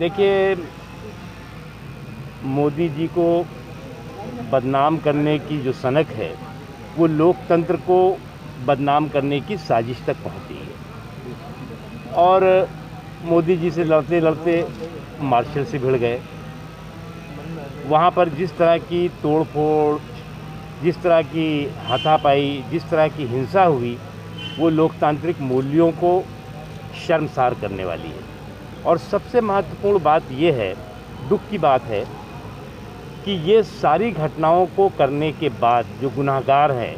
देखिए, मोदी जी को बदनाम करने की जो सनक है, वो लोकतंत्र को बदनाम करने की साजिश तक पहुंची है। और मोदी जी से लड़ते लड़ते मार्शल से भिड़ गए। वहाँ पर जिस तरह की तोड़फोड़, जिस तरह की हाथापाई, जिस तरह की हिंसा हुई, वो लोकतांत्रिक मूल्यों को शर्मसार करने वाली है। और सबसे महत्वपूर्ण बात ये है, दुख की बात है कि ये सारी घटनाओं को करने के बाद जो गुनाहगार हैं,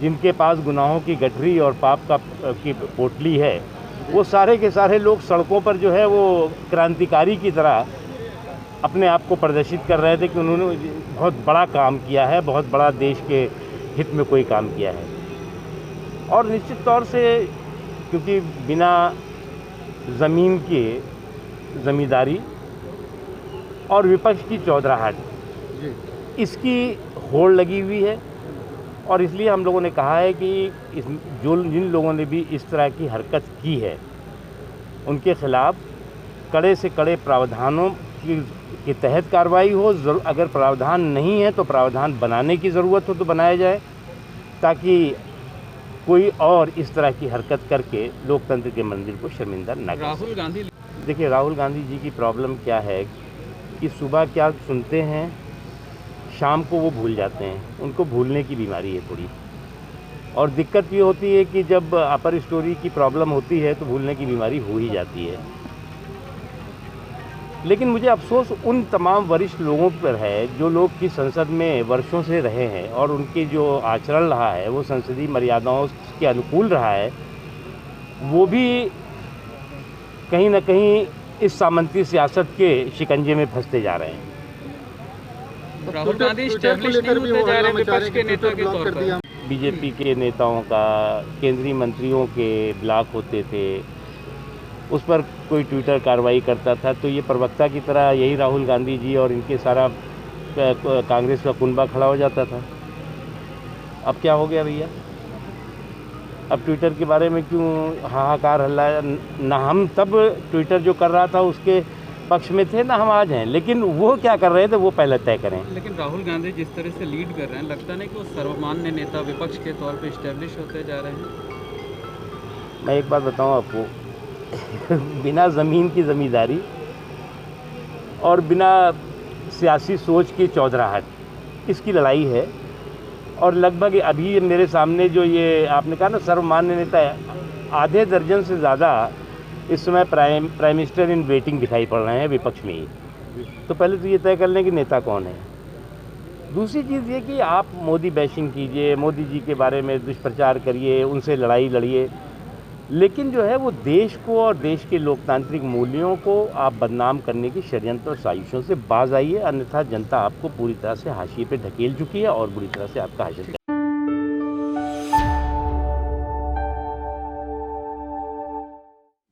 जिनके पास गुनाहों की गठरी और पाप की पोटली है, वो सारे के सारे लोग सड़कों पर जो है वो क्रांतिकारी की तरह अपने आप को प्रदर्शित कर रहे थे कि उन्होंने बहुत बड़ा काम किया है, बहुत बड़ा देश के हित में कोई काम किया है। और निश्चित तौर से क्योंकि बिना ज़मीन के ज़मींदारी और विपक्ष की चौधराहट, इसकी होड़ लगी हुई है। और इसलिए हम लोगों ने कहा है कि जिन लोगों ने भी इस तरह की हरकत की है, उनके खिलाफ कड़े से कड़े प्रावधानों के तहत कार्रवाई हो। अगर प्रावधान नहीं है तो प्रावधान बनाने की ज़रूरत हो तो बनाया जाए, ताकि कोई और इस तरह की हरकत करके लोकतंत्र के मंदिर को शर्मिंदा न कर। देखिए, राहुल गांधी जी की प्रॉब्लम क्या है कि सुबह क्या सुनते हैं, शाम को वो भूल जाते हैं। उनको भूलने की बीमारी है थोड़ी। और दिक्कत ये होती है कि जब अपर स्टोरी की प्रॉब्लम होती है तो भूलने की बीमारी हो ही जाती है। लेकिन मुझे अफसोस उन तमाम वरिष्ठ लोगों पर है जो लोग कि संसद में वर्षों से रहे हैं और उनके जो आचरण रहा है वो संसदीय मर्यादाओं के अनुकूल रहा है। वो भी कहीं ना कहीं इस सामंती सियासत के शिकंजे में फंसते जा रहे हैं। राहुल गांधी एस्टैब्लिश नहीं होते जा रहे विपक्ष के नेता के तौर पर। बीजेपी के नेताओं का, केंद्रीय मंत्रियों के ब्लॉक होते थे, उस पर कोई ट्विटर कार्रवाई करता था तो ये प्रवक्ता की तरह यही राहुल गांधी जी और इनके सारा कांग्रेस का कुनबा खड़ा हो जाता था। अब क्या हो गया भैया? अब ट्विटर के बारे में क्यों हाहाकार हल्ला? ना हम तब ट्विटर जो कर रहा था उसके पक्ष में थे, ना हम आज हैं। लेकिन वो क्या कर रहे थे वो पहले तय करें। लेकिन राहुल गांधी जिस तरह से लीड कर रहे हैं, लगता नहीं कि वो सर्वमान्य नेता विपक्ष के तौर पे एस्टैब्लिश होते जा रहे हैं? मैं एक बात बताऊं आपको, बिना ज़मीन की ज़मींदारी और बिना सियासी सोच की चौधराहट, इसकी लड़ाई है। और लगभग अभी मेरे सामने जो ये आपने कहा ना सर्वमान्य नेता है, आधे दर्जन से ज़्यादा इस समय प्राइम मिनिस्टर इन वेटिंग दिखाई पड़ रहे हैं विपक्ष में ही। तो पहले तो ये तय कर लें कि नेता कौन है। दूसरी चीज़ ये कि आप मोदी बैशिंग कीजिए, मोदी जी के बारे में दुष्प्रचार करिए, उनसे लड़ाई लड़िए, लेकिन जो है वो देश को और देश के लोकतांत्रिक मूल्यों को आप बदनाम करने की षड्यंत्र और साजिशों से बाज आइए, अन्यथा जनता आपको पूरी तरह से हाशिए पे ढकेल चुकी है और बुरी तरह से आपका हाशिया